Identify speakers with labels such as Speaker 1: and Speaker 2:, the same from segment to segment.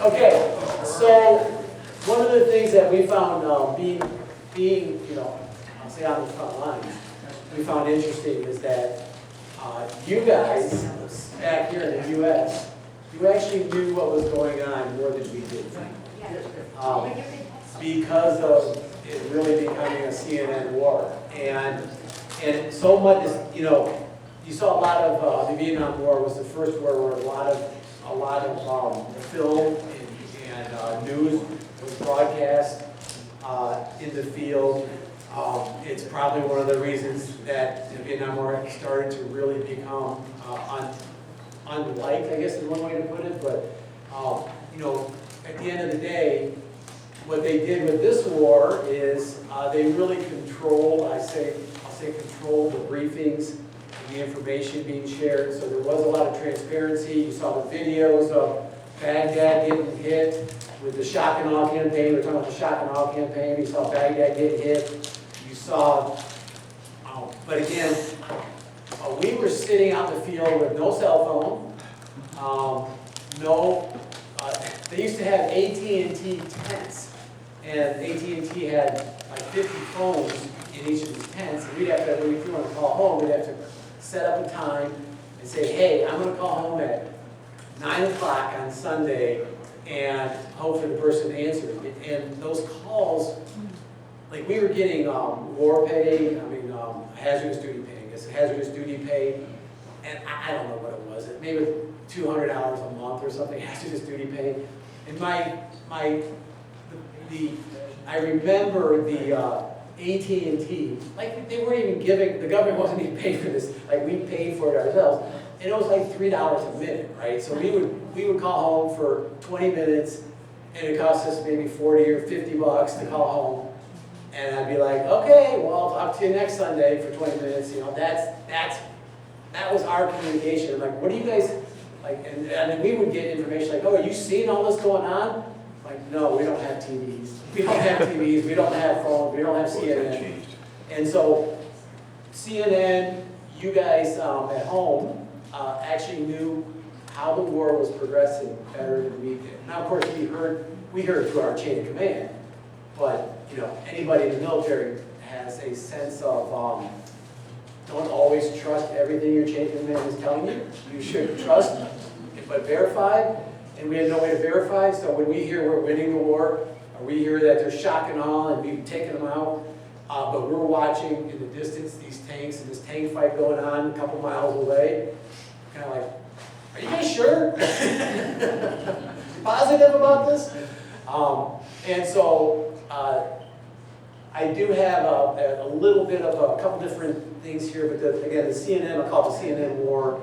Speaker 1: Okay, so one of the things that we found being, I'll say on the front lines, we found interesting is that you guys back here in the U.S., you actually knew what was going on more than we did. Because of it really becoming a CNN war. And so much is, you saw a lot of the Vietnam War was the first war where a lot of film and news was broadcast in the field. It's probably one of the reasons that the Vietnam War started to really become unliked, I guess is one way to put it. But at the end of the day, what they did with this war is they really controlled, I'll say control the briefings and the information being shared. So there was a lot of transparency. You saw the videos of Baghdad getting hit with the shock and awe campaign. We're talking about the shock and awe campaign. You saw Baghdad get hit. You saw, but again, we were sitting out in the field with no cell phone, they used to have AT&T tents, and AT&T had like 50 phones in each of these tents, and we'd have to, when we want to call home, we'd have to set up a time and say, hey, I'm going to call home at 9 o'clock on Sunday, and hope for the person to answer. And those calls, like we were getting war pay, hazardous duty pay, I guess hazardous duty pay, and I don't know what it was, maybe $200 a month or something, hazardous duty pay. And I remember the AT&T, like they weren't even giving, the government wasn't even paying for this, like we paid for it ourselves, and it was like $3 a minute, right? So we would call home for 20 minutes, and it cost us maybe 40 or 50 bucks to call home. And I'd be like, okay, well, I'll talk to you next Sunday for 20 minutes. That was our communication. Like, what do you guys, like, and then we would get information like, oh, are you seeing all this going on? Like, no, we don't have TVs. We don't have TVs, we don't have phones, we don't have CNN. And so, CNN, you guys at home actually knew how the war was progressing better than we did. Now, of course, we heard through our chain of command, but anybody in the military has a sense of don't always trust everything your chain of command is telling you. You should trust, but verify. And we had no way to verify, so when we hear we're winning the war, or we hear that they're shock and awe and we've taken them out, but we're watching in the distance these tanks and this tank fight going on a couple miles away, kind of like, are you guys sure? Positive about this? And so I do have a little bit of a couple different things here, but again, the CNN, I'll call it the CNN war,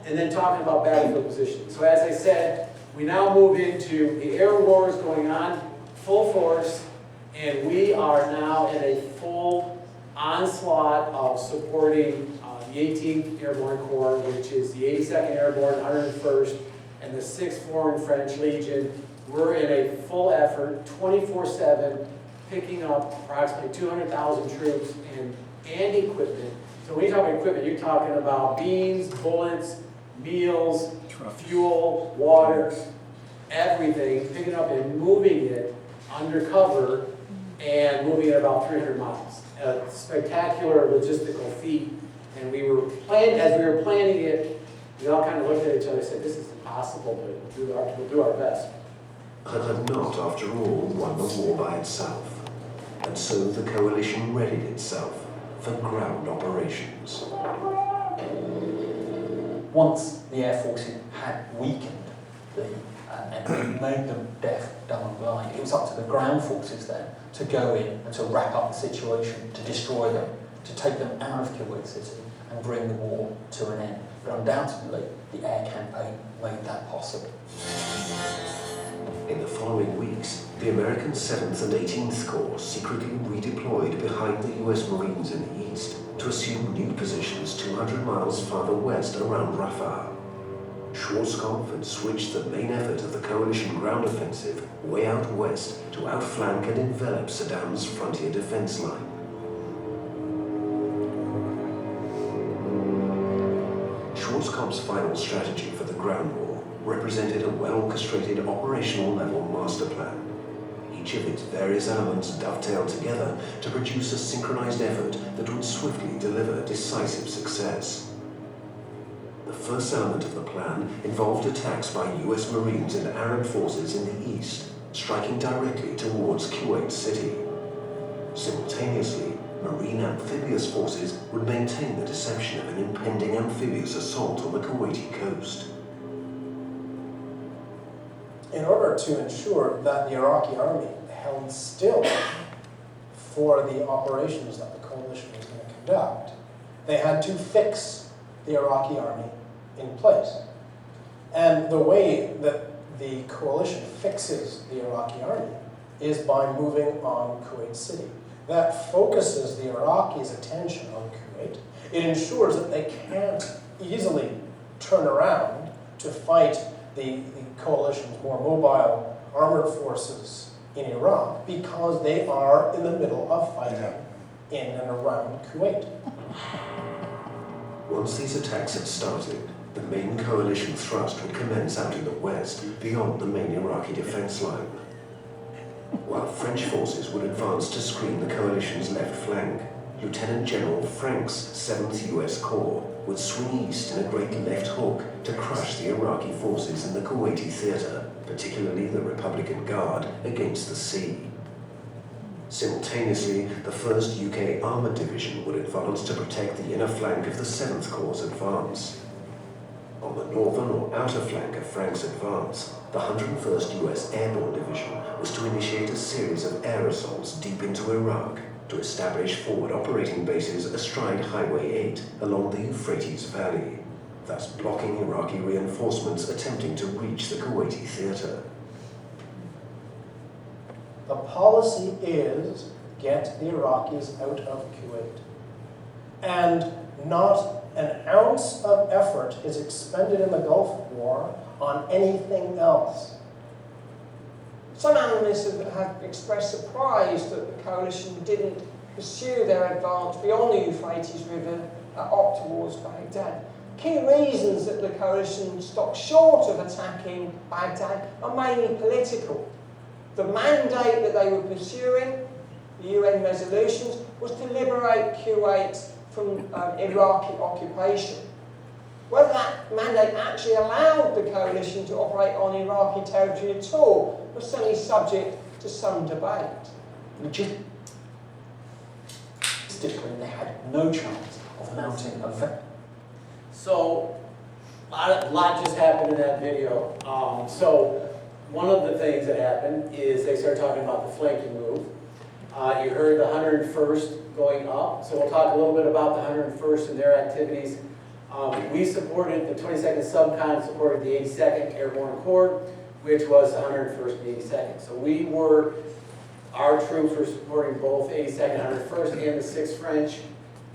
Speaker 1: and then talking about battlefield positioning. So as I said, we now move into the air wars going on, full force, and we are now in a full onslaught of supporting the 18th Airborne Corps, which is the 82nd Airborne, 101st, and the 6th Foreign French Legion. We're in a full effort, 24/7, picking up approximately 200,000 troops and equipment. So when you talk about equipment, you're talking about beans, bullets, meals, fuel, water, everything, picking up and moving it undercover and moving it about 300 miles. A spectacular logistical feat. And as we were planning it, we all kind of looked at each other and said, this is impossible, but we'll do our best.
Speaker 2: Had not, after all, won the war by itself. And so the coalition readied itself for ground operations.
Speaker 3: Once the air forces had weakened and made them deaf, dumb and blind, it was up to the ground forces then to go in and to wrap up the situation, to destroy them, to take them out of Kuwait City and bring the war to an end. But undoubtedly, the air campaign made that possible.
Speaker 2: In the following weeks, the American 7th and 18th Corps secretly redeployed behind the US Marines in the east to assume new positions 200 miles farther west around Rafah. Schwarzkopf had switched the main effort of the coalition ground offensive way out west to outflank and envelop Saddam's frontier defense line. Schwarzkopf's final strategy for the ground war represented a well-orchestrated operational-level master plan. Each of its various elements dovetailed together to produce a synchronized effort that would swiftly deliver decisive success. The first element of the plan involved attacks by US Marines and Arab forces in the east, striking directly towards Kuwait City. Simultaneously, Marine amphibious forces would maintain the deception of an impending amphibious assault on the Kuwaiti coast.
Speaker 4: In order to ensure that the Iraqi army held still for the operations that the coalition was going to conduct, they had to fix the Iraqi army in place. And the way that the coalition fixes the Iraqi army is by moving on Kuwait City. That focuses the Iraqis' attention on Kuwait. It ensures that they can't easily turn around to fight the coalition's more mobile armored forces in Iraq because they are in the middle of fighting in and around Kuwait.
Speaker 2: Once these attacks had started, the main coalition thrust would commence out in the west, beyond the main Iraqi defense line. While French forces would advance to screen the coalition's left flank, Lieutenant General Frank's 7th US Corps would swing east in a great left hook to crush the Iraqi forces in the Kuwaiti theater, particularly the Republican Guard, against the sea. Simultaneously, the 1st UK Armoured Division would advance to protect the inner flank of the 7th Corps' advance. On the northern or outer flank of Frank's advance, the 101st US Airborne Division was to initiate a series of air assaults deep into Iraq to establish forward operating bases astride Highway 8 along the Euphrates Valley, thus blocking Iraqi reinforcements attempting to reach the Kuwaiti theater.
Speaker 4: The policy is get the Iraqis out of Kuwait. And not an ounce of effort is expended in the Gulf War on anything else.
Speaker 5: Some analysts have expressed surprise that the coalition didn't pursue their advance beyond the Euphrates River up towards Baghdad. Key reasons that the coalition stopped short of attacking Baghdad are mainly political. The mandate that they were pursuing, the UN resolutions, was to liberate Kuwait from Iraqi occupation. Whether that mandate actually allowed the coalition to operate on Iraqi territory at all was certainly subject to some debate.
Speaker 3: Logistically, they had no chance of mounting a victory.
Speaker 1: So, a lot just happened in that video. So, one of the things that happened is they started talking about the flanking move. You heard the 101st going up, so we'll talk a little bit about the 101st and their activities. We supported, the 22nd Subcon supported the 82nd Airborne Corps, which was the 101st and 82nd. So our troops were supporting both 82nd, 101st, and the 6th French.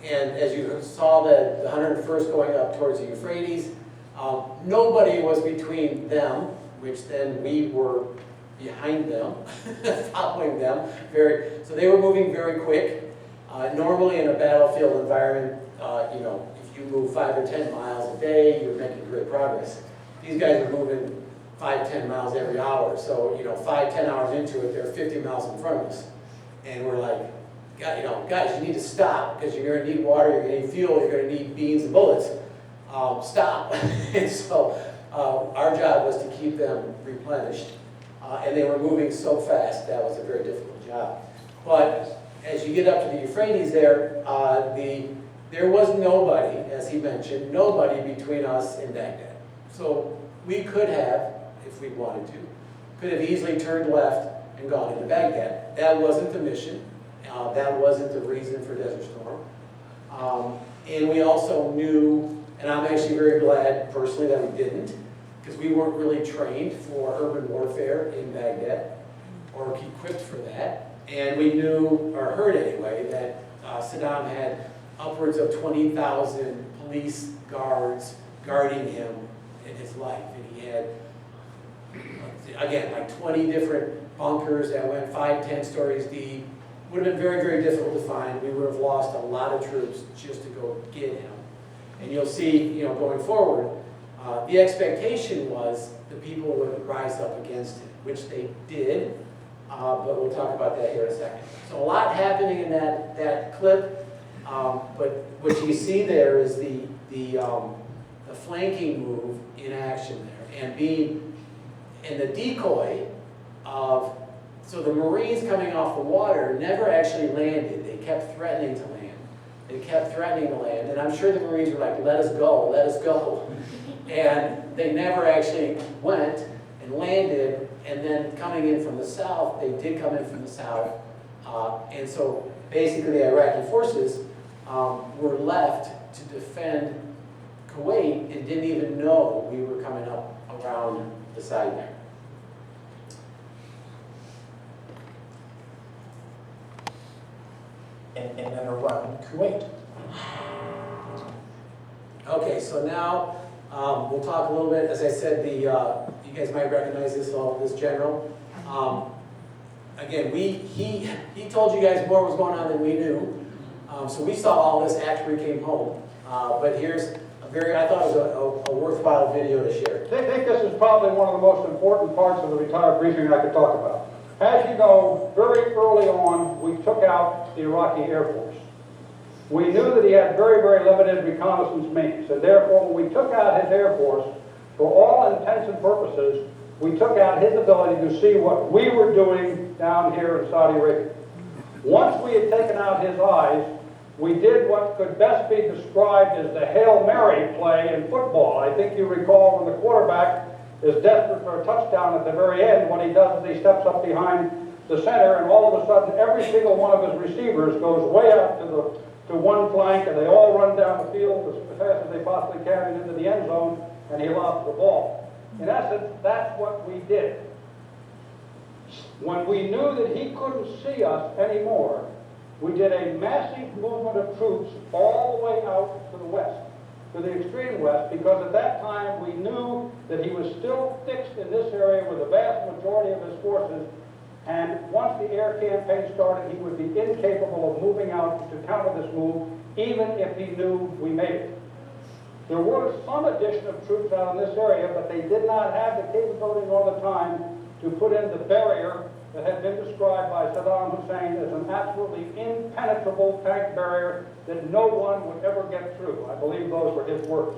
Speaker 1: And as you saw the 101st going up towards the Euphrates, nobody was between them, which then we were behind them, following them. So they were moving very quick. Normally in a battlefield environment, if you move 5 or 10 miles a day, you're making great progress. These guys are moving 5, 10 miles every hour. So, 5, 10 hours into it, they're 50 miles in front of us. And we're like, guys, you need to stop because you're going to need water, you're going to need fuel, you're going to need beans and bullets. Stop. And so our job was to keep them replenished. And they were moving so fast, that was a very difficult job. But as you get up to the Euphrates there was nobody, as he mentioned, nobody between us and Baghdad. So we could have, if we wanted to, could have easily turned left and gone into Baghdad. That wasn't the mission. That wasn't the reason for Desert Storm. And we also knew, and I'm actually very glad personally that we didn't, because we weren't really trained for urban warfare in Baghdad, or equipped for that. And we knew, or heard anyway, that Saddam had upwards of 20,000 police guards guarding him in his life. And he had, again, like 20 different bunkers that went 5, 10 stories deep. Would have been very, very difficult to find. We would have lost a lot of troops just to go get him. And you'll see, you know, going forward, the expectation was the people would rise up against it, which they did, but we'll talk about that here in a second. So a lot happening in that clip, but what you see there is the flanking move in action there, and the decoy of, so the Marines coming off the water never actually landed. They kept threatening to land. They kept threatening to land, and I'm sure the Marines were like, let us go, let us go. And they never actually went and landed, and then coming in from the south, they did come in from the south, and so basically the Iraqi forces were left to defend Kuwait and didn't even know we were coming up around the side there.
Speaker 4: In and around Kuwait.
Speaker 1: Okay, so now we'll talk a little bit. As I said, you guys might recognize this general. Again, he told you guys more was going on than we knew. So we saw all this after we came home. But here's I thought it was a worthwhile video to share.
Speaker 6: I think this is probably one of the most important parts of the retired briefing I could talk about. As you know, very early on, we took out the Iraqi Air Force. We knew that he had very, very limited reconnaissance means, and therefore when we took out his Air Force, for all intents and purposes, we took out his ability to see what we were doing down here in Saudi Arabia. Once we had taken out his eyes, we did what could best be described as the Hail Mary play in football. I think you recall when the quarterback is desperate for a touchdown at the very end. What he does is he steps up behind the center, and all of a sudden every single one of his receivers goes way out to one flank, and they all run down the field as fast as they possibly can and into the end zone, and he lobs the ball. In essence, that's what we did. When we knew that he couldn't see us anymore, we did a massive movement of troops all the way out to the west, to the extreme west, because at that time we knew that he was still fixed in this area with the vast majority of his forces, and once the air campaign started, he would be incapable of moving out to counter this move, even if he knew we made it. There was some addition of troops out in this area, but they did not have the capability nor the time to put in the barrier that had been described by Saddam Hussein as an absolutely impenetrable tank barrier that no one would ever get through. I believe those were his words.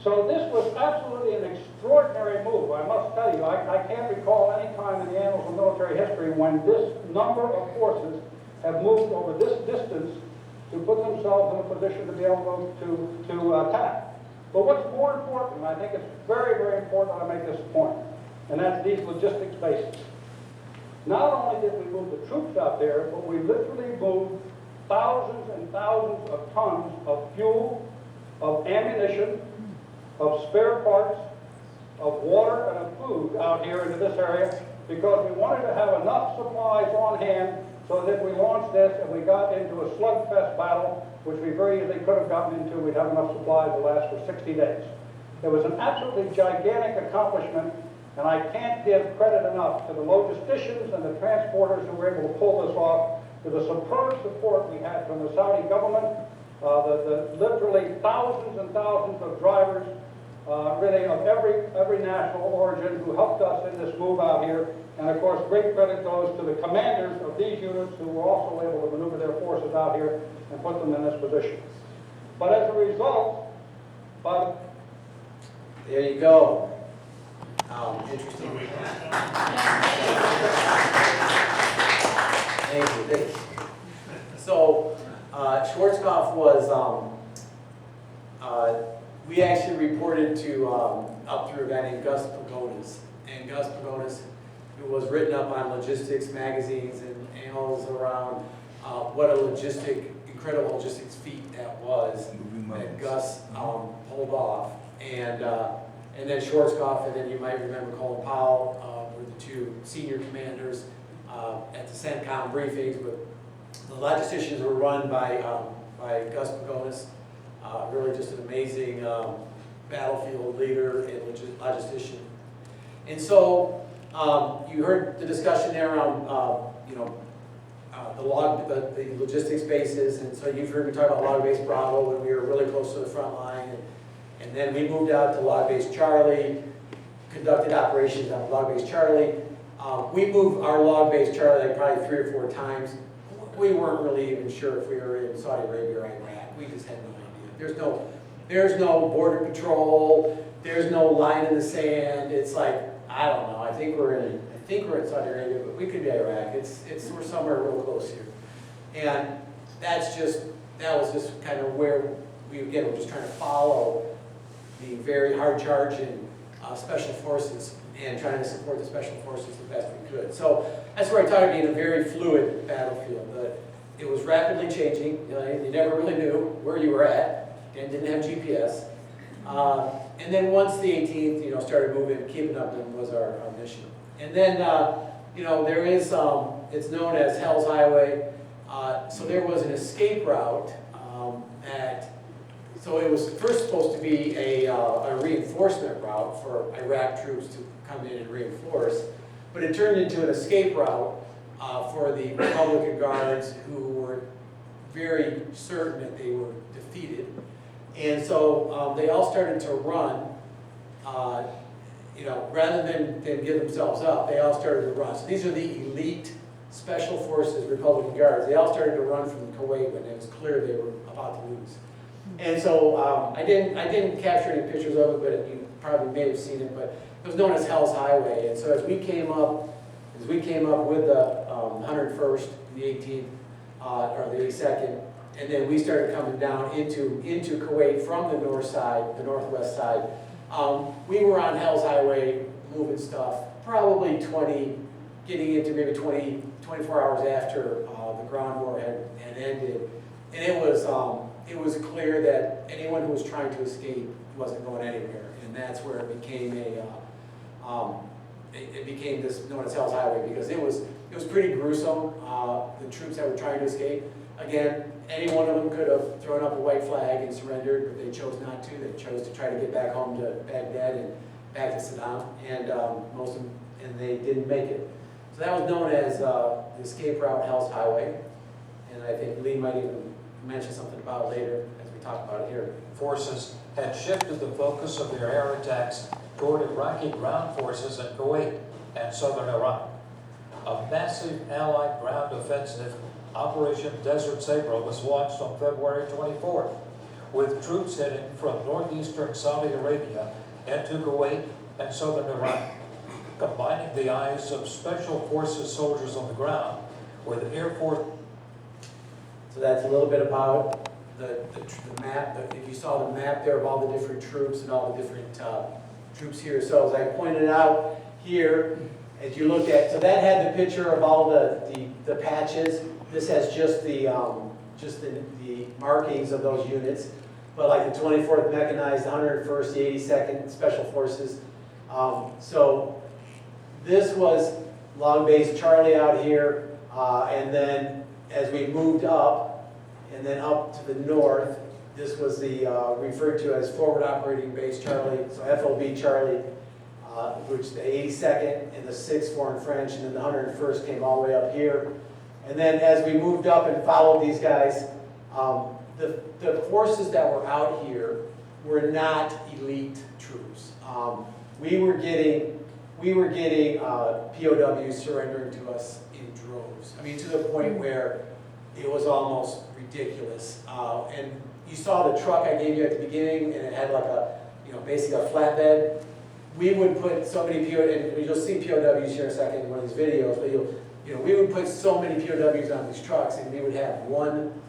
Speaker 6: So this was absolutely an extraordinary move, I must tell you. I can't recall any time in the annals of military history when this number of forces have moved over this distance to put themselves in a position to be able to attack. But what's more important, and I think it's very, very important that I make this point, and that's these logistics bases. Not only did we move the troops out there, but we literally moved thousands and thousands of tons of fuel, of ammunition, of spare parts, of water, and of food out here into this area because we wanted to have enough supplies on hand so that if we launched this and we got into a slugfest battle, which we very easily could have gotten into, we'd have enough supplies to last for 60 days. It was an absolutely gigantic accomplishment, and I can't give credit enough to the logisticians and the transporters who were able to pull this off, to the superb support we had from the Saudi government, the literally thousands and thousands of drivers, really of every national origin who helped us in this move out here. And of course, great credit goes to the commanders of these units who were also able to maneuver their forces out here and put them in this position. But as a result,
Speaker 1: There you go. Interesting. Thank you. So, Schwarzkopf was, we actually reported to, up through a guy named Gus Pagonis. And Gus Pagonis, who was written up on logistics magazines and annals around what a incredible logistics feat that was, that Gus pulled off. And then Schwarzkopf, and then you might remember Colin Powell were the two senior commanders at the CENTCOM briefings. But the logisticians were run by Gus Pagonis, really just an amazing battlefield leader and logistician. And so you heard the discussion there around, the logistics bases, and so you've heard me talk about Log Base Bravo when we were really close to the front line, and then we moved out to Log Base Charlie, conducted operations on Log Base Charlie. We moved our Log Base Charlie like probably 3 or 4 times. We weren't really even sure if we were in Saudi Arabia or Iraq. We just had no idea. There's no border patrol. There's no line in the sand. It's like, I don't know. I think we're in Saudi Arabia, but we could be Iraq. We're somewhere real close here. And that was just kind of where we, again, we're just trying to follow the very hard charging special forces and trying to support the special forces the best we could. So that's where I talk about being a very fluid battlefield. It was rapidly changing. You never really knew where you were at and didn't have GPS. And then once the 18th, started moving, keeping up was our mission. And then, there is, it's known as Hell's Highway. So there was an escape route so it was first supposed to be a reinforcement route for Iraq troops to come in and reinforce, but it turned into an escape route for the Republican guards who were very certain that they were defeated. And so they all started to run, rather than give themselves up, they all started to run. So these are the elite special forces Republican guards. They all started to run from Kuwait when it was clear they were about to lose. And so I didn't capture any pictures of it, but you probably may have seen it, but it was known as Hell's Highway. And so as we came up with the 101st, the 18th, or the 82nd, and then we started coming down into Kuwait from the north side, the northwest side. We were on Hell's Highway moving stuff, probably getting into maybe 24 hours after the ground war had ended. And it was clear that anyone who was trying to escape wasn't going anywhere. And that's where it became it became this known as Hell's Highway, because it was pretty gruesome. The troops that were trying to escape, again, any one of them could have thrown up a white flag and surrendered, but they chose not to. They chose to try to get back home to Baghdad and back to Saddam, and most of them, and they didn't make it. So that was known as the escape route Hell's Highway, and I think Lee might even mention something about it later as we talk about it here.
Speaker 7: Forces had shifted the focus of their air attacks toward Iraqi ground forces in Kuwait and southern Iraq. A massive Allied ground offensive, Operation Desert Sabre, was launched on February 24th, with troops heading from northeastern Saudi Arabia into Kuwait and southern Iraq, combining the eyes of Special Forces soldiers on the ground with Air Force.
Speaker 1: So that's a little bit about the map. If you saw the map there of all the different troops and all the different troops here. So as I pointed out here, as you look at, so that had the picture of all the patches. This has just the markings of those units. But like the 24th Mechanized, the 101st, the 82nd Special Forces. So this was Long Base Charlie out here, and then as we moved up, and then up to the north, this was the referred to as Forward Operating Base Charlie, so FOB Charlie, which the 82nd and the 6th Foreign French, and then the 101st came all the way up here. And then as we moved up and followed these guys, the forces that were out here were not elite troops. We were getting POWs surrendering to us in droves. I mean, to the point where it was almost ridiculous. And you saw the truck I gave you at the beginning, and it had like basically a flatbed. We would put so many POWs, and you'll see POWs here in a second in one of these videos, but we would put so many POWs on these trucks, and we would have one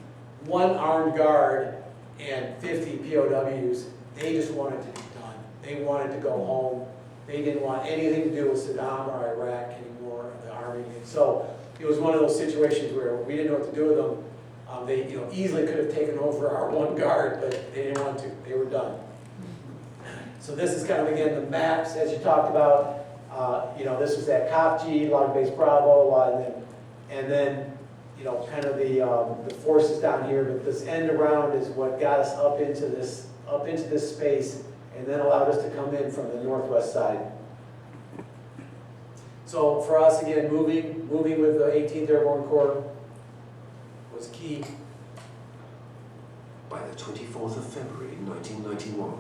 Speaker 1: armed guard and 50 POWs. They just wanted to be done. They wanted to go home. They didn't want anything to do with Saddam or Iraq anymore, the army. And so it was one of those situations where we didn't know what to do with them. They easily could have taken over our one guard, but they didn't want to. They were done. So this is kind of, again, the maps, as you talked about. This was at Cpt, Log Base Bravo, and then kind of the forces down here. But this end around is what got us up into this space, and then allowed us to come in from the northwest side. So for us, again, moving with the 18th Airborne Corps, was key.
Speaker 2: By the 24th of February 1991,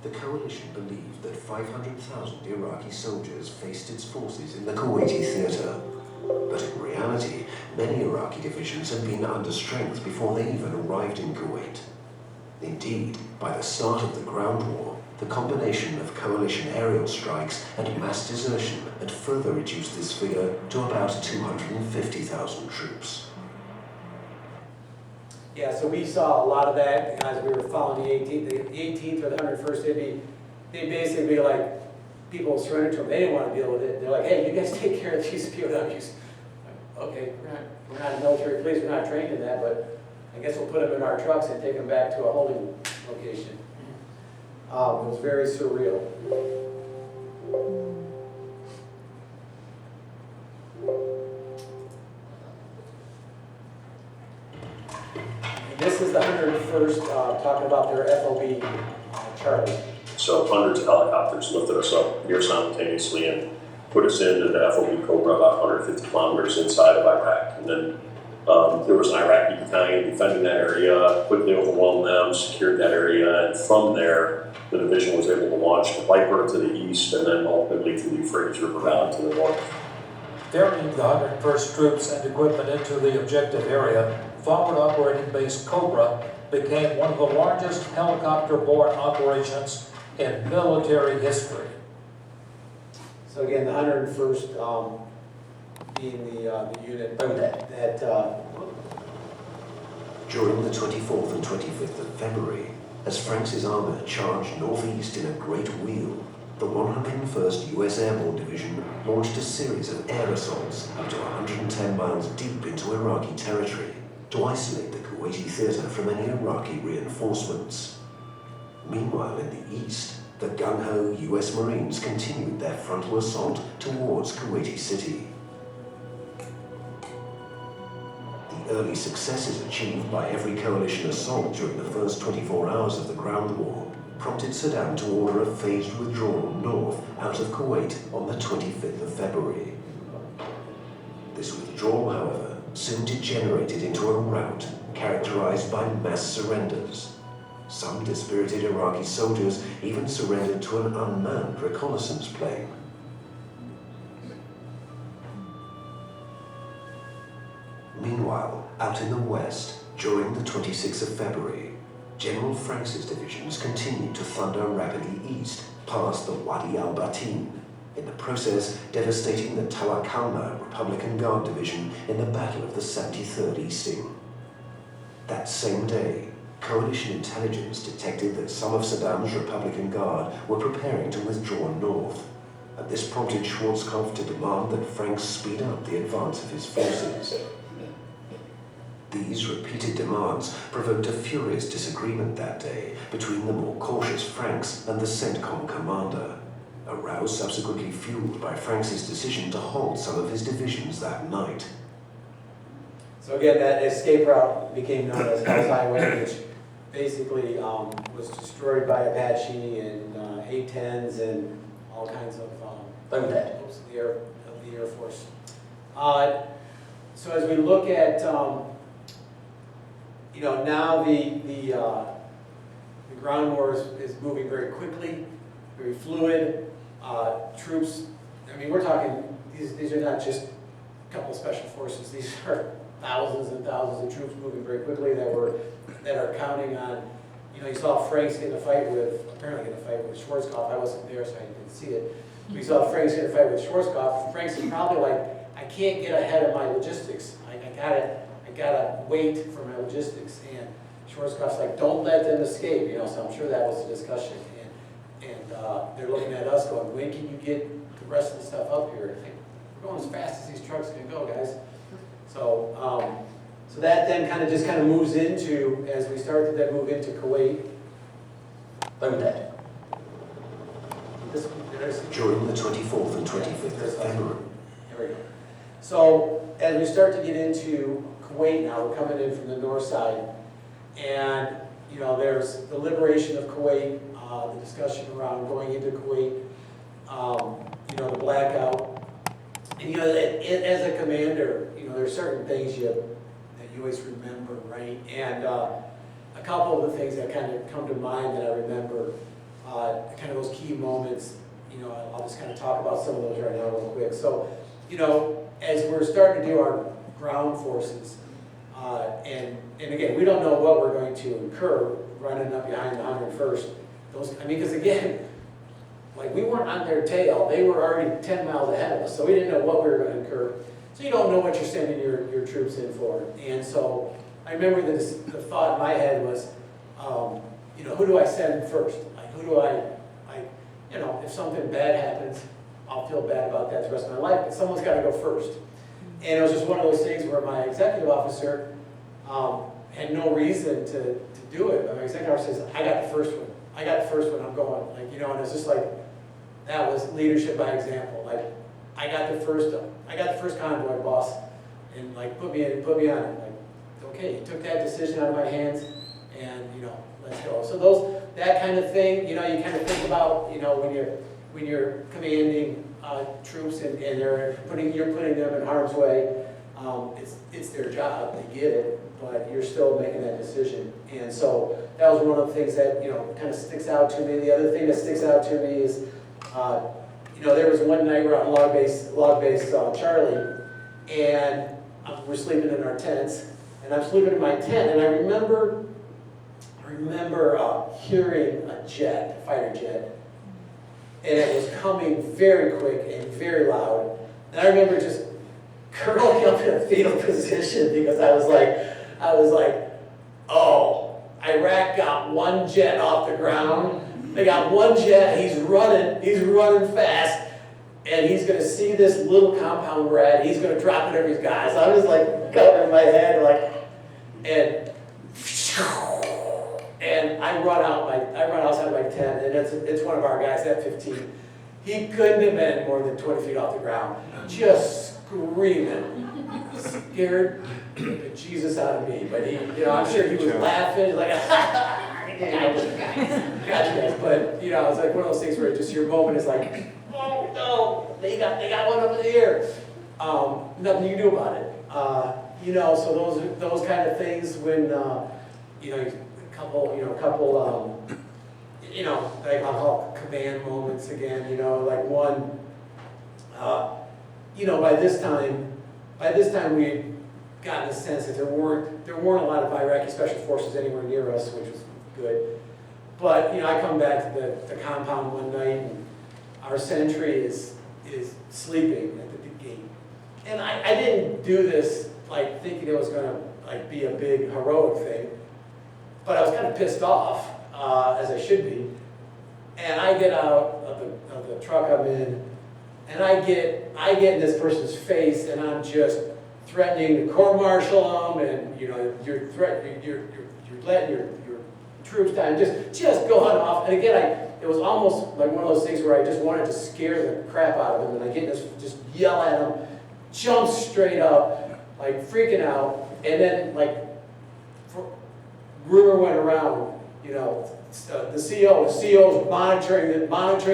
Speaker 2: the coalition believed that 500,000 Iraqi soldiers faced its forces in the Kuwaiti theatre. But in reality, many Iraqi divisions had been under strength before they even arrived in Kuwait. Indeed, by the start of the ground war, the combination of coalition aerial strikes and mass desertion had further reduced this figure to about 250,000 troops.
Speaker 1: Yeah, so we saw a lot of that as we were following the 18th. The 18th or the 101st, they'd basically be like, people surrender to them. They didn't want to deal with it. They're like, hey, you guys take care of these POWs. Okay, we're not military police, we're not trained in that, but I guess we'll put them in our trucks and take them back to a holding location. It was very surreal. And this is the 101st, talking about their FOB chart.
Speaker 8: So hundreds of helicopters lifted us up near simultaneously and put us into the FOB Cobra about 150 kilometers inside of Iraq. And then there was an Iraqi battalion defending that area, quickly overwhelmed them, secured that area, and from there, the division was able to launch the Viper to the east and then ultimately to the Euphrates River Valley to the north.
Speaker 7: Ferrying the 101st troops and equipment into the objective area, Forward Operating Base Cobra became one of the largest helicopter-borne operations in military history.
Speaker 1: So again, the 101st being the unit that
Speaker 2: During the 24th and 25th of February, as Franks' armour charged northeast in a great wheel, the 101st US Airborne Division launched a series of air assaults up to 110 miles deep into Iraqi territory to isolate the Kuwaiti theatre from any Iraqi reinforcements. Meanwhile, in the east, the gung-ho US Marines continued their frontal assault towards Kuwaiti City. The early successes achieved by every coalition assault during the first 24 hours of the ground war prompted Saddam to order a phased withdrawal north out of Kuwait on the 25th of February. This withdrawal, however, soon degenerated into a rout characterized by mass surrenders. Some dispirited Iraqi soldiers even surrendered to an unmanned reconnaissance plane. Meanwhile, out in the west, during the 26th of February, General Franks' divisions continued to thunder rapidly east, past the Wadi al-Batin, in the process devastating the Tawakalna Republican Guard Division in the Battle of the 73rd Easting. That same day, coalition intelligence detected that some of Saddam's Republican Guard were preparing to withdraw north, and this prompted Schwarzkopf to demand that Franks speed up the advance of his forces. These repeated demands provoked a furious disagreement that day between the more cautious Franks and the CENTCOM commander, a row subsequently fueled by Franks' decision to halt some of his divisions that night.
Speaker 1: So again, that escape route became known as Hell's Highway, which basically was destroyed by Apache and A-10s and all kinds of of the Air Force. So as we look at, now the ground war is moving very quickly, very fluid. Troops, I mean, we're talking, these are not just a couple of special forces. These are thousands and thousands of troops moving very quickly that are counting on, you saw Franks apparently get a fight with Schwarzkopf. I wasn't there, so I didn't see it. We saw Franks get a fight with Schwarzkopf. Franks is probably like, I can't get ahead of my logistics. I gotta wait for my logistics. And Schwarzkopf's like, don't let them escape, so I'm sure that was the discussion. And they're looking at us going, when can you get the rest of the stuff up here? I think, we're going as fast as these trucks can go, guys. So that then kind of moves into, as we start to then move into Kuwait.
Speaker 2: During the 24th and 25th of February.
Speaker 1: There we go. So as we start to get into Kuwait now, we're coming in from the north side, and there's the liberation of Kuwait, the discussion around going into Kuwait, the blackout. And as a commander, there's certain things that you always remember, right? And a couple of the things that kind of come to mind that I remember, kind of those key moments, you know, I'll just kind of talk about some of those right now real quick. So, you know, as we're starting to do our ground forces, and again, we don't know what we're going to incur running up behind the 101st. I mean, because again, like we weren't on their tail, they were already 10 miles ahead of us, so we didn't know what we were going to incur. So you don't know what you're sending your troops in for. And so I remember the thought in my head was, you know, who do I send first? Like, who do you know, if something bad happens, I'll feel bad about that the rest of my life, but someone's got to go first. And it was just one of those things where my executive officer had no reason to do it. But my executive officer says, I got the first one. I got the first one, I'm going. Like, you know, and it's just like, that was leadership by example. Like, I got the first convoy, boss, and like put me on it. Like, okay, you took that decision out of my hands, and you know, let's go. So that kind of thing, you know, you kind of think about, you know, when you're commanding troops and you're putting them in harm's way. It's their job, they get it, but you're still making that decision. And so that was one of the things that, you know, kind of sticks out to me. The other thing that sticks out to me is, you know, there was one night we're on log base Charlie, and we're sleeping in our tents, and I'm sleeping in my tent, and I remember hearing a fighter jet, and it was coming very quick and very loud. And I remember just curling up in a fetal position because I was like, oh, Iraq got one jet off the ground. They got one jet, he's running fast, and he's gonna see this little compound we're at, he's gonna drop it over his guys. I was like covering my head, like, and I run outside my tent, and it's one of our guys, F-15. He couldn't have been more than 20 feet off the ground, just screaming, scared the Jesus out of me. But he, you know, I'm sure he was laughing, like, got you guys. But you know, it's like one of those things where just your moment is like, oh no, they got one up in the air. Nothing you can do about it. You know, so those kind of things when you know, a couple, like I'll call command moments again. You know, like one, you know, by this time we had gotten a sense that there weren't a lot of Iraqi special forces anywhere near us, which was good. But you know, I come back to the compound one night, and our sentry is sleeping at the gate, and I didn't do this like thinking it was gonna like be a big heroic thing, but I was kind of pissed off, as I should be. And I get out of the truck I'm in, and I get in this person's face, and I'm just threatening to court-martial them, and you know, you're letting your troops down, just going off. And again, it was almost like one of those things where I just wanted to scare the crap out of him, and I get this, just yell at him, jump straight up, like freaking out, and then like rumor went around, you know, the CO's monitoring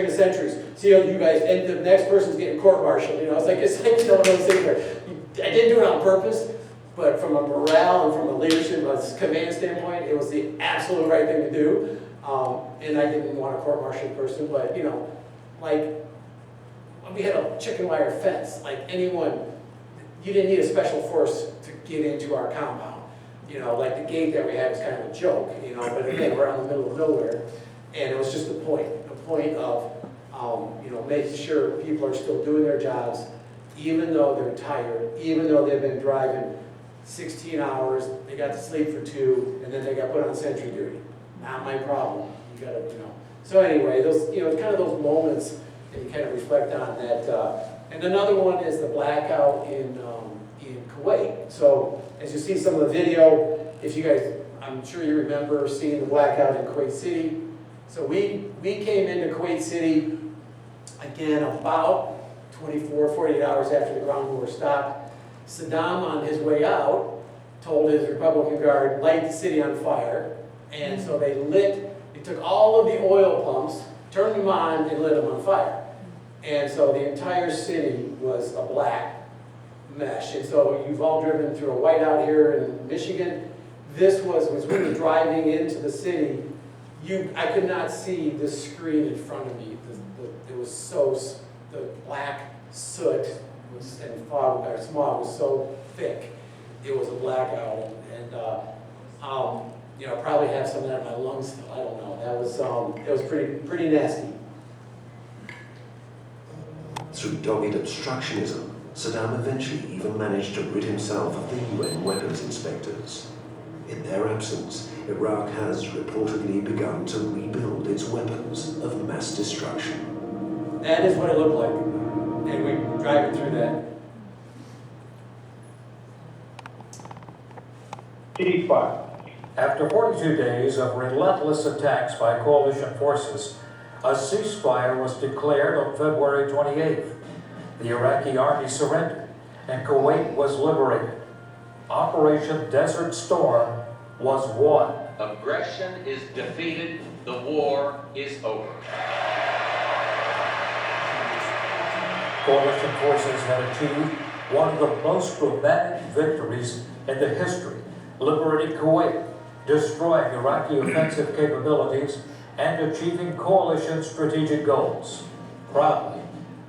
Speaker 1: the sentries. CO, you guys, and the next person's getting court-martialed. You know, it's like you know, one of those things where I didn't do it on purpose, but from a morale and from a leadership, a command standpoint, it was the absolute right thing to do. And I didn't want a court-martialed person, but you know, like we had a chicken wire fence. Like anyone, you didn't need a special force to get into our compound. You know, like the gate that we had was kind of a joke, you know, but again, we're out in the middle of nowhere, and it was just the point of, you know, making sure people are still doing their jobs, even though they're tired, even though they've been driving 16 hours, they got to sleep for 2, and then they got put on sentry duty. Not my problem. You gotta, you know. So anyway, those, you know, it's kind of those moments that you kind of reflect on that. And another one is the blackout in Kuwait. So as you see some of the video, if you guys, I'm sure you remember seeing the blackout in Kuwait City. So we came into Kuwait City, again, about 24, 48 hours after the ground war stopped. Saddam, on his way out, told his Republican Guard, light the city on fire. And so they took all of the oil pumps, turned them on, and lit them on fire. And so the entire city was ablack. mesh. And so you've all driven through a whiteout here in Michigan. This was when we were driving into the city, I could not see the screen in front of me. It was the black soot and fog, or smog was so thick, it was a blackout. And probably have some of that in my lungs still, I don't know. It was pretty nasty.
Speaker 2: Through dogged obstructionism, Saddam eventually even managed to rid himself of the UN weapons inspectors. In their absence, Iraq has reportedly begun to rebuild its weapons of mass destruction.
Speaker 1: That is what it looked like, and we were driving through that.
Speaker 6: Ceasefire.
Speaker 7: After 42 days of relentless attacks by coalition forces, a ceasefire was declared on February 28th. The Iraqi army surrendered, and Kuwait was liberated. Operation Desert Storm was won.
Speaker 9: Aggression is defeated, the war is over.
Speaker 7: Coalition forces had achieved one of the most dramatic victories in the history, liberating Kuwait, destroying Iraqi offensive capabilities, and achieving coalition strategic goals. Proudly,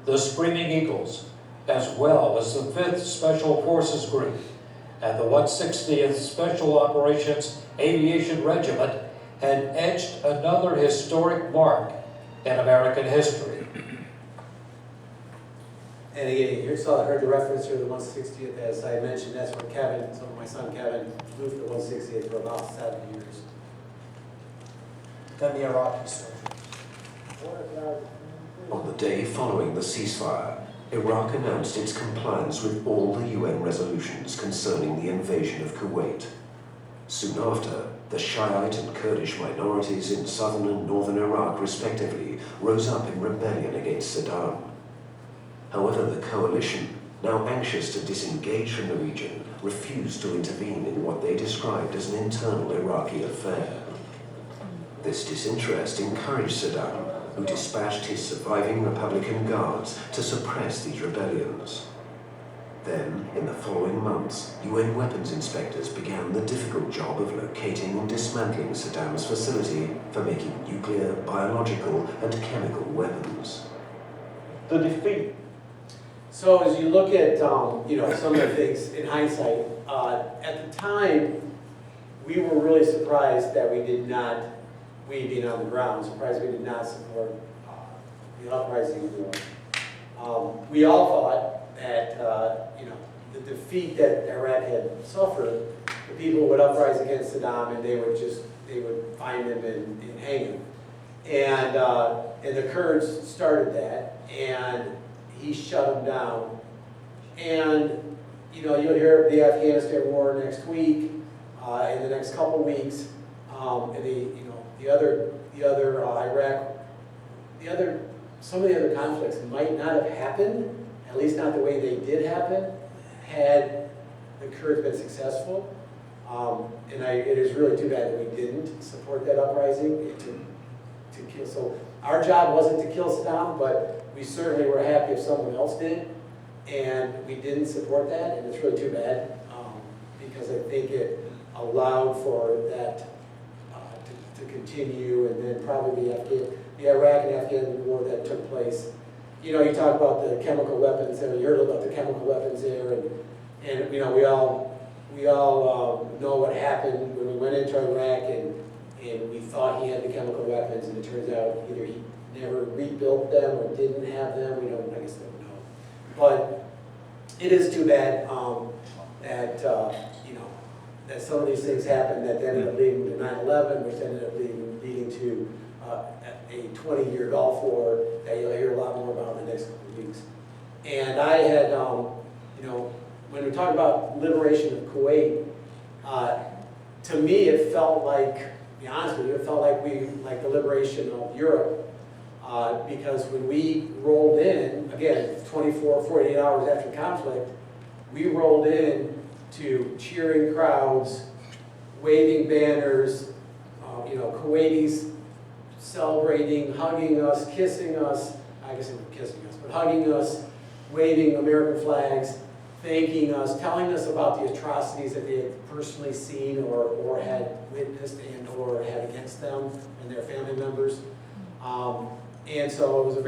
Speaker 7: the Screaming Eagles, as well as the 5th Special Forces Group and the 160th Special Operations Aviation Regiment, had etched another historic mark in American history.
Speaker 1: And again, you heard the reference here to the 160th, as I mentioned, that's where my son Kevin, flew for the 160th for about 7 years.
Speaker 4: Then the Iraqi soldiers.
Speaker 2: On the day following the ceasefire, Iraq announced its compliance with all the UN resolutions concerning the invasion of Kuwait. Soon after, the Shiite and Kurdish minorities in southern and northern Iraq, respectively, rose up in rebellion against Saddam. However, the coalition, now anxious to disengage from the region, refused to intervene in what they described as an internal Iraqi affair. This disinterest encouraged Saddam, who dispatched his surviving Republican guards to suppress these rebellions. Then, in the following months, UN weapons inspectors began the difficult job of locating and dismantling Saddam's facility for making nuclear, biological, and chemical weapons.
Speaker 6: The defeat.
Speaker 1: So as you look at some of the things in hindsight, at the time, we were really surprised that we being on the ground, surprised we did not support the uprising in war. We all thought that the defeat that Iraq had suffered, the people would uprise against Saddam and they would find him and hang him. And the Kurds started that, and he shut them down. And you'll hear of the Afghanistan war next week, in the next couple weeks, and some of the other conflicts might not have happened, at least not the way they did happen, had the Kurds been successful. And it is really too bad that we didn't support that uprising to kill. So our job wasn't to kill Saddam, but we certainly were happy if someone else did, and we didn't support that, and it's really too bad, because I think it allowed for that to continue, and then probably the Iraq and Afghan war that took place. You talk about the chemical weapons there, you heard about the chemical weapons there, and we all know what happened when we went into Iraq, and we thought he had the chemical weapons, and it turns out either he never rebuilt them or didn't have them. I guess don't know. But it is too bad that some of these things happened that ended up leading to 9/11, which ended up leading to a 20-year Gulf War that you'll hear a lot more about in the next couple of weeks. And I had, when we talk about liberation of Kuwait, to me it felt like, to be honest with you, it felt like the liberation of Europe. Because when we rolled in, again, 24, 48 hours after conflict, we rolled in to cheering crowds, waving banners, Kuwaitis celebrating, hugging us, kissing us, I guess they weren't kissing us, but hugging us, waving American flags, thanking us, telling us about the atrocities that they had personally seen or had witnessed and or had against them and their family members. And so it was a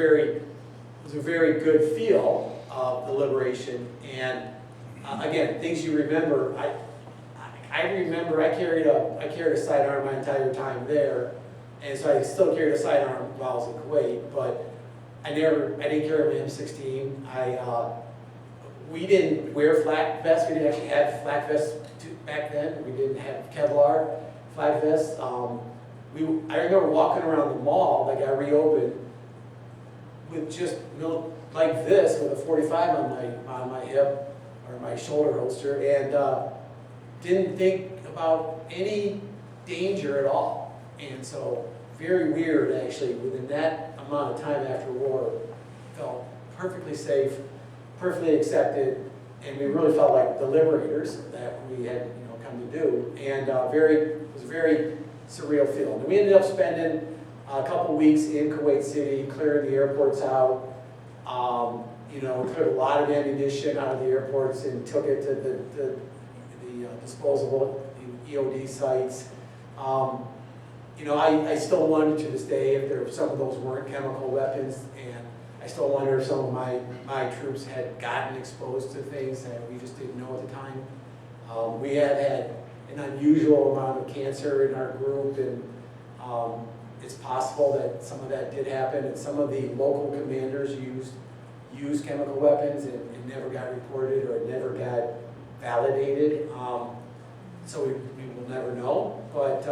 Speaker 1: very good feel of the liberation. And again, things you remember. I remember I carried a sidearm my entire time there, and so I still carried a sidearm while I was in Kuwait. But I didn't carry my M16. We didn't wear flak vests. We didn't actually have flak vests back then. We didn't have Kevlar flak vests. I remember walking around the mall that got reopened with just like this, with a 45 on my hip or my shoulder holster, and didn't think about any danger at all. And so very weird, actually, within that amount of time after war, felt perfectly safe, perfectly accepted, and we really felt like the liberators that we had come to do. And it was a very surreal feeling. And we ended up spending a couple weeks in Kuwait City, clearing the airports out. We cleared a lot of ammunition out of the airports and took it to the disposable EOD sites. I still wonder to this day if some of those weren't chemical weapons, and I still wonder if some of my troops had gotten exposed to things that we just didn't know at the time. We had an unusual amount of cancer in our group, and it's possible that some of that did happen, and some of the local commanders used chemical weapons and never got reported or never got validated. So we will never know. But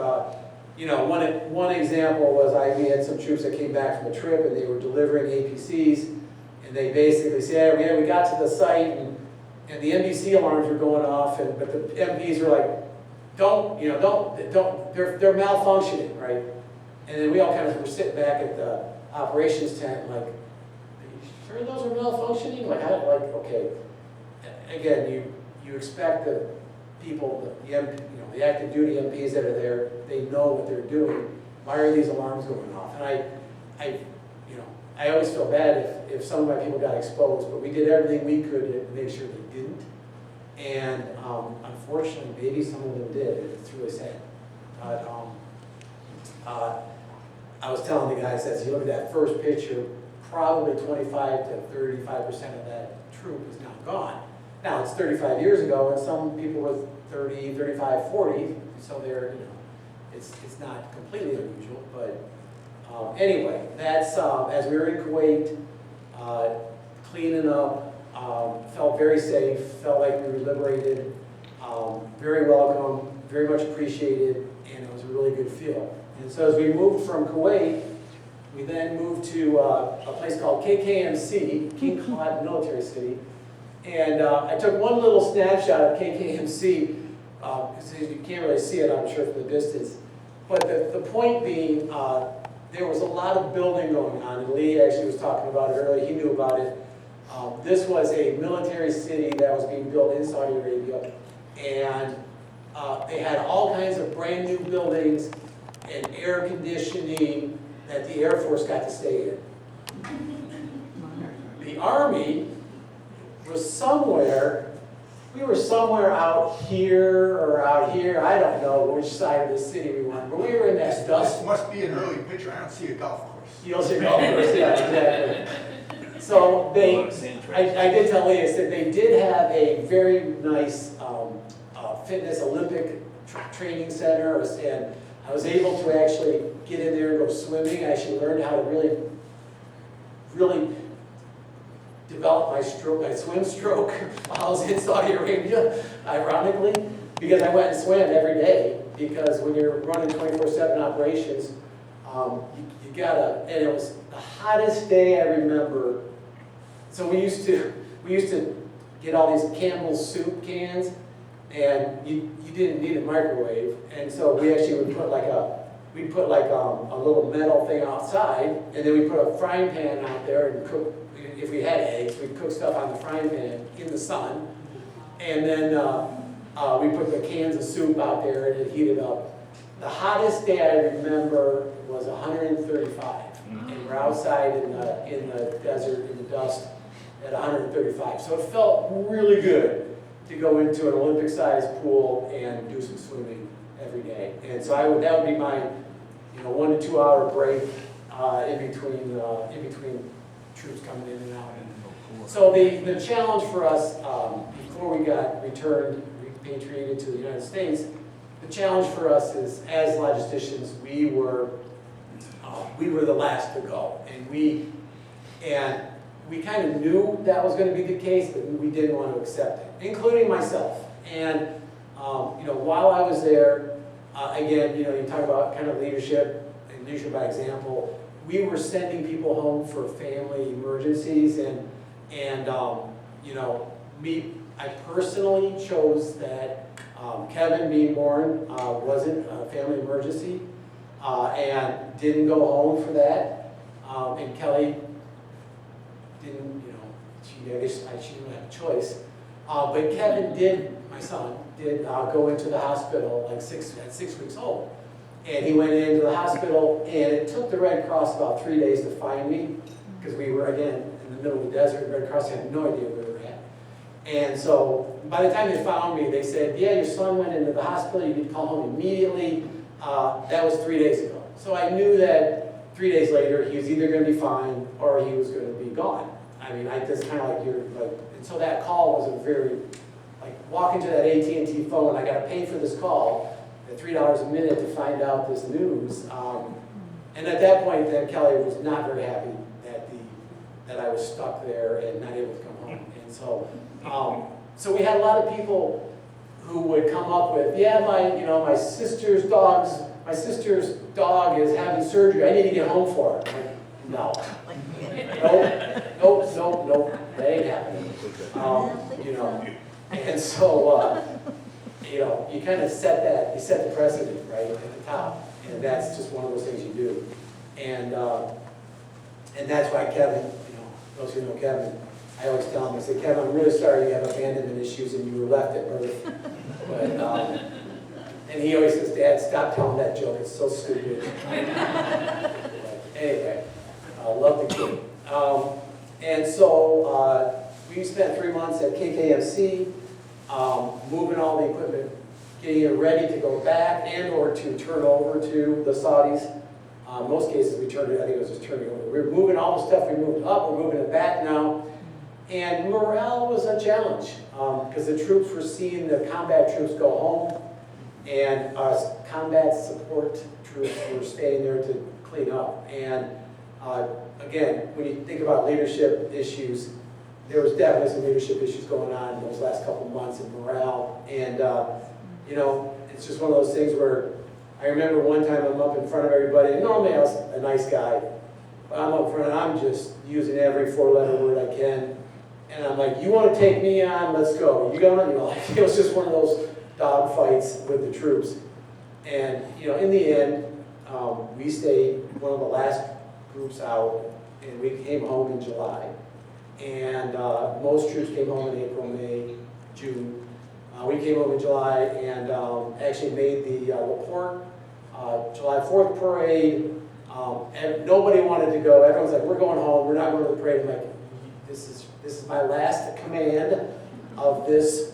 Speaker 1: one example was we had some troops that came back from a trip and they were delivering APCs, and they basically said, yeah, we got to the site and the NBC alarms were going off, but the MPs were like, don't, they're malfunctioning, right? And then we all kind of were sitting back at the operations tent like, are you sure those are malfunctioning? Okay. Again, you expect the people, the active duty MPs that are there, they know what they're doing. Why are these alarms going off? And I always feel bad if some of my people got exposed, but we did everything we could to make sure they didn't. And unfortunately, maybe some of them did. It's really sad. But I was telling the guys, as you look at that first picture, probably 25 to 35% of that troop is now gone. Now, it's 35 years ago, and some people were 30, 35, 40, so they're, it's not completely unusual, but anyway, that's, as we were in Kuwait, cleaning up, felt very safe, felt like we were liberated, very welcome, very much appreciated, and it was a really good feel. And so as we moved from Kuwait, we then moved to a place called KKMC, King Khalid Military City. And I took one little snapshot of KKMC, because you can't really see it, I'm sure, from the distance. But the point being, there was a lot of building going on, and Lee actually was talking about it earlier, he knew about it. This was a military city that was being built in Saudi Arabia, and they had all kinds of brand new buildings and air conditioning that the Air Force got to stay in. The Army was somewhere, we were somewhere out here or out here, I don't know which side of the city we were, but we were in that dust.
Speaker 10: This must be an early picture, I don't see a golf course.
Speaker 1: You don't see a golf course, yeah, exactly. So I did tell Lee, I said they did have a very nice fitness Olympic training center, and I was able to actually get in there and go swimming. I actually learned how to really develop my swim stroke while I was in Saudi Arabia, ironically, because I went and swam every day, because when you're running 24/7 operations, you gotta, and it was the hottest day I remember. So we used to get all these Campbell's soup cans, and you didn't need a microwave, and so we actually would put like a little metal thing outside, and then we put a frying pan out there and cook. If we had eggs, we'd cook stuff on the frying pan in the sun, and then we put the cans of soup out there and it heated up. The hottest day I remember was 135, and we're outside in the desert in the dust, at 135. So it felt really good to go into an Olympic-sized pool and do some swimming every day. And so that would be my 1 to 2 hour break in between troops coming in and out. So the challenge for us before we got repatriated to the United States, the challenge for us is, as logisticians, we were the last to go, and we kind of knew that was going to be the case, but we didn't want to accept it, including myself. And while I was there, again, you talk about kind of leadership and leadership by example. We were sending people home for family emergencies, and I personally chose that Kevin being born wasn't a family emergency, and didn't go home for that. And Kelly didn't, I guess she didn't have a choice. But Kevin did, my son, go into the hospital at 6 weeks old. And he went into the hospital, and it took the Red Cross about 3 days to find me, because we were, again, in the middle of the desert. The Red Cross had no idea where we were at. And so by the time they found me, they said, yeah, your son went into the hospital, you need to call home immediately. That was 3 days ago. So I knew that 3 days later, he was either going to be fine or he was going to be gone. I mean, that's kind of and so that call was a very, walking to that AT&T phone, I got to pay for this call at $3 a minute to find out this news. And at that point, then Kelly was not very happy that I was stuck there and not able to come home. And so we had a lot of people who would come up with, yeah, my sister's dog is having surgery. I need to get home for it. Like, no. Nope. That ain't happening. And so you kind of set the precedent right at the top, and that's just one of those things you do. And that's why Kevin, those who know Kevin, I always tell him, I say, Kevin, I'm really sorry you have abandonment issues and you were left at birth. But, and he always says, Dad, stop telling that joke, it's so stupid. Anyway, I love the kid. And so we spent 3 months at KKMC, moving all the equipment, getting it ready to go back and or to turn over to the Saudis. In most cases, I think it was just turning over. We were moving all the stuff we moved up, we're moving it back now. And morale was a challenge, because the troops were seeing the combat troops go home, and us combat support troops were staying there to clean up. And again, when you think about leadership issues, there was definitely some leadership issues going on in those last couple of months in morale. And it's just one of those things where I remember one time I'm up in front of everybody, and normally I was a nice guy, but I'm up front and I'm just using every 4-letter word I can. And I'm like, you want to take me on? Let's go. You going? It was just one of those dog fights with the troops. And in the end, we stayed one of the last groups out, and we came home in July. And most troops came home in April, May, June. We came home in July and actually made the LaPorte July 4th parade. And nobody wanted to go. Everyone's like, we're going home. We're not going to the parade. I'm like, this is my last command of this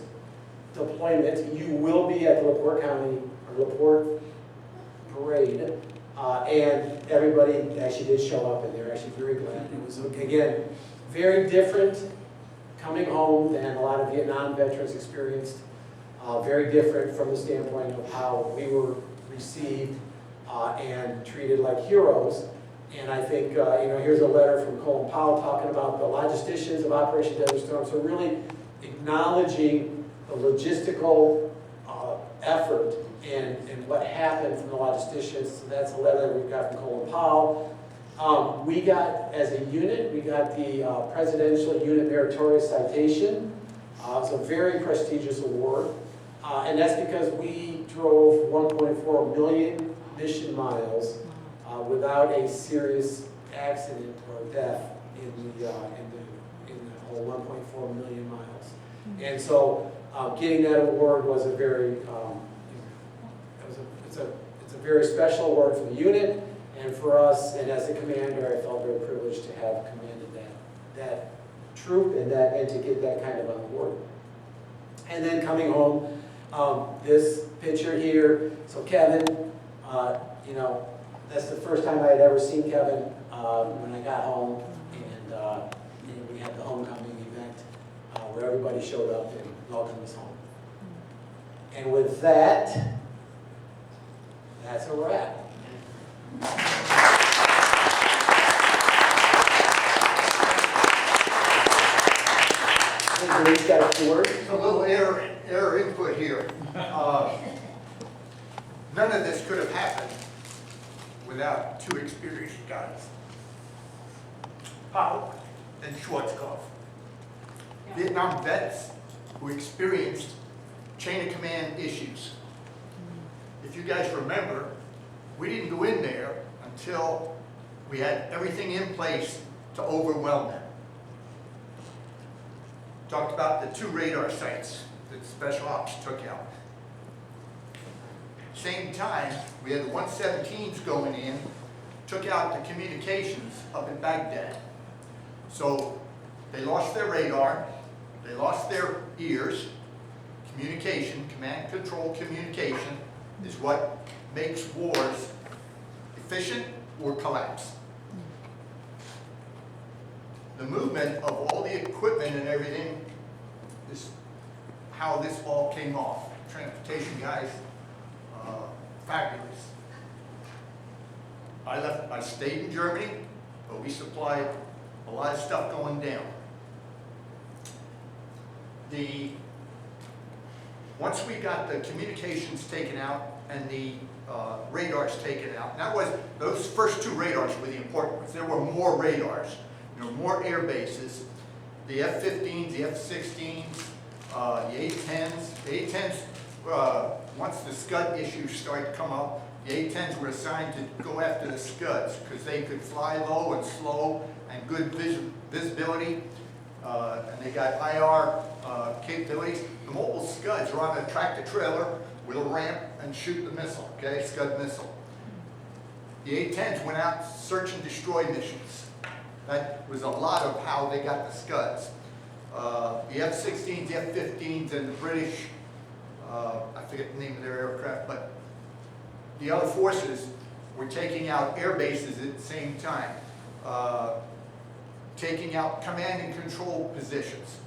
Speaker 1: deployment. You will be at the LaPorte County, or LaPorte parade. And everybody actually did show up, and they were actually very glad. It was, again, very different coming home than a lot of Vietnam veterans experienced. Very different from the standpoint of how we were received and treated like heroes. And I think, here's a letter from Colin Powell talking about the logisticians of Operation Desert Storm. So really acknowledging the logistical effort and what happened from the logisticians. So that's a letter we got from Colin Powell. We got, as a unit, we got the Presidential Unit Meritorious Citation. It's a very prestigious award. And that's because we drove 1.4 million mission miles without a serious accident or death in the whole 1.4 million miles. And so getting that award was a very, it's a very special award for the unit and for us. And as a commander, I felt very privileged to have commanded that troop and to get that kind of on board. And then coming home, this picture here, so Kevin, you know, that's the first time I had ever seen Kevin when I got home, and we had the homecoming event where everybody showed up and welcomed us home. And with that, that's where we're at. He's got a word.
Speaker 10: A little error input here. None of this could have happened without two experienced guys, Powell and Schwarzkopf. Vietnam vets who experienced chain of command issues. If you guys remember, we didn't go in there until we had everything in place to overwhelm them. Talked about the 2 radar sites that Special Ops took out. Same time, we had the 117s going in, took out the communications up in Baghdad. So they lost their radar, they lost their ears. Communication, command control communication, is what makes wars efficient or collapse. The movement of all the equipment and everything is how this all came off. Transportation guys, fabulous. I stayed in Germany, but we supplied a lot of stuff going down. Once we got the communications taken out and the radars taken out, and that was, those first 2 radars were the important ones. There were more radars. There were more air bases. The F-15s, the F-16s, the A-10s. The A-10s, once the Scud issues started to come up, the A-10s were assigned to go after the Scuds because they could fly low and slow and good visibility. And they got IR capabilities. The mobile Scuds were on a tractor trailer with a ramp and shoot the missile, okay, Scud missile. The A-10s went out search and destroy missions. That was a lot of how they got the Scuds. The F-16s, the F-15s, and the British, I forget the name of their aircraft, but the other forces were taking out air bases at the same time. Taking out command and control positions.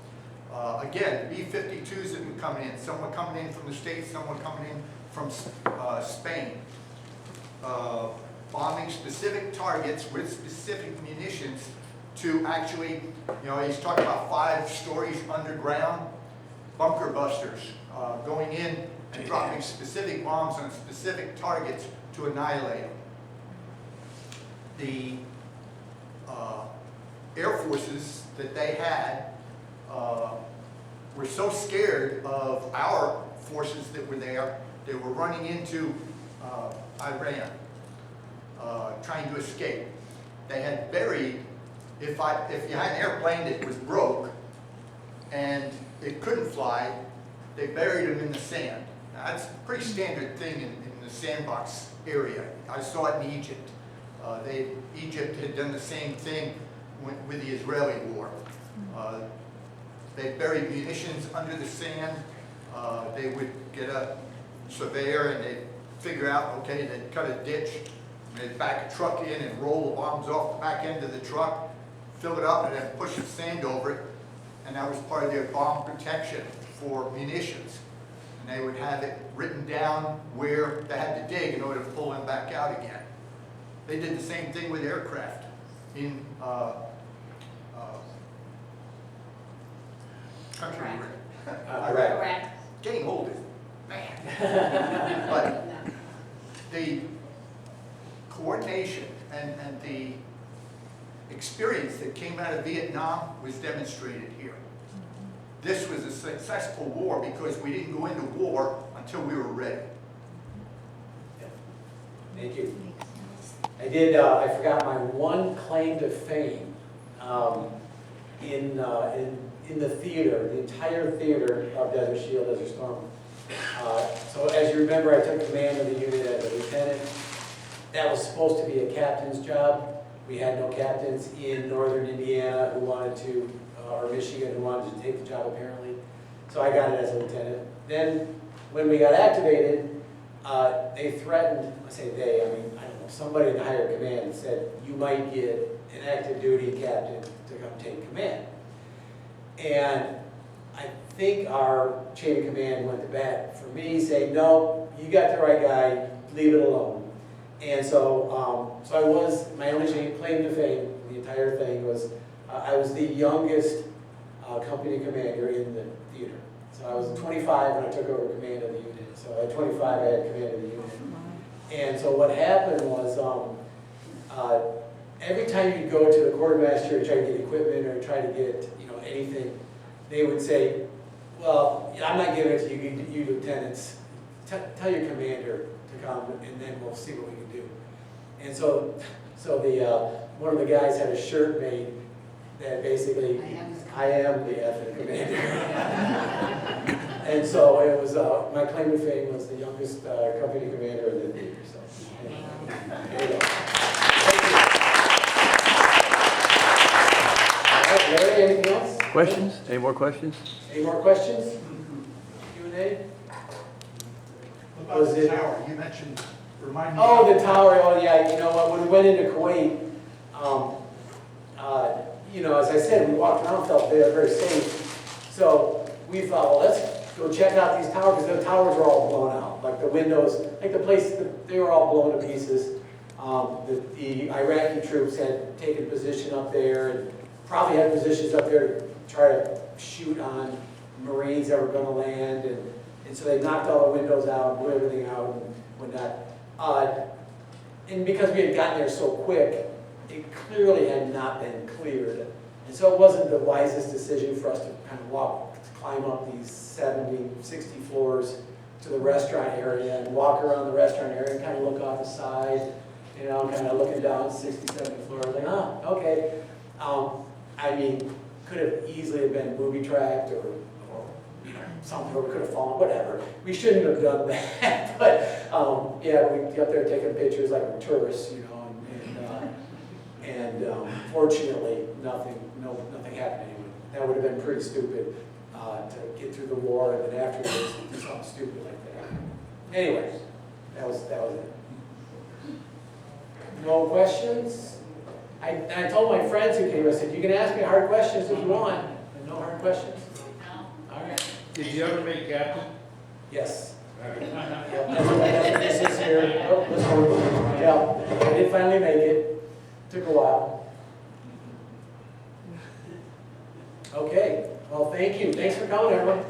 Speaker 10: Again, B-52s that were coming in. Some were coming in from the States, some were coming in from Spain. Bombing specific targets with specific munitions to actually, you know, he's talking about 5 stories underground, bunker busters going in and dropping specific bombs on specific targets to annihilate them. The air forces that they had were so scared of our forces that were there, they were running into Iran, trying to escape. They had buried, if you had an airplane that was broke and it couldn't fly, they buried them in the sand. Now, that's a pretty standard thing in the sandbox area. I saw it in Egypt. Egypt had done the same thing with the Israeli war. They buried munitions under the sand. They would get a surveyor and they'd figure out, okay, they'd cut a ditch, and they'd back a truck in and roll the bombs off the back end of the truck, fill it up, and then push the sand over it. And that was part of their bomb protection for munitions. And they would have it written down where they had to dig in order to pull them back out again. They did the same thing with aircraft in country we're in.
Speaker 1: Iraq.
Speaker 10: Getting old is man. But the coordination and the experience that came out of Vietnam was demonstrated here. This was a successful war because we didn't go into war until we were ready.
Speaker 1: Thank you. I forgot my one claim to fame in the theater, the entire theater of Desert Shield, Desert Storm. So as you remember, I took command of the unit as a lieutenant. That was supposed to be a captain's job. We had no captains in northern Indiana who wanted to or Michigan who wanted to take the job apparently. So I got it as a lieutenant. Then when we got activated, they threatened, I say they, I mean, I don't know, somebody in the higher command said, you might get an active duty captain to come take command. And I think our chain of command went to bat for me, saying, no, you got the right guy, leave it alone. And so, so I was, my only claim to fame, the entire thing was, I was the youngest company commander in the theater. So I was 25 when I took over command of the unit. So at 25, I had command of the unit. And so what happened was, every time you go to the quartermaster and try to get equipment or try to get, you know, anything, they would say, well, I'm not giving it to you, you lieutenants. Tell your commander to come, and then we'll see what we can do. And so one of the guys had a shirt made that basically, I am the effing commander. And so it was, my claim to fame was the youngest company commander in the theater. So, there you go. Thank you. All right, Larry, anything else?
Speaker 11: Questions? Any more questions?
Speaker 1: Any more questions? Q&A?
Speaker 10: What about the tower? You mentioned, remind me.
Speaker 1: Oh, the tower, oh yeah, you know what, when we went into Kuwait, you know, as I said, we walked around, felt very, very safe. So we thought, well, let's go check out these towers, because the towers were all blown out. Like the windows, like the place, they were all blown to pieces. The Iraqi troops had taken position up there, and probably had positions up there to try to shoot on Marines that were gonna land, and so they knocked all the windows out, blew everything out, and whatnot. And because we had gotten there so quick, it clearly had not been cleared. And so it wasn't the wisest decision for us to kind of climb up these 70, 60 floors to the restaurant area and walk around the restaurant area and kind of look off the side, you know, kind of looking down 60, 70 floors, like, okay. I mean, could have easily have been booby trapped or you know, something where we could have fallen, whatever. We shouldn't have done that, but yeah, we got there taking pictures like we're tourists, you know, and fortunately, nothing happened anyway. That would have been pretty stupid to get through the war and then afterwards do something stupid like that. Anyway, that was it. No questions? I told my friends who came, I said, you can ask me hard questions if you want, and no hard questions. All right.
Speaker 6: Did you ever make captain?
Speaker 1: Yes. Yep, that's what this is here. Oh, this one. Yeah, I did finally make it. Took a while. Okay, well, thank you. Thanks for coming, everyone.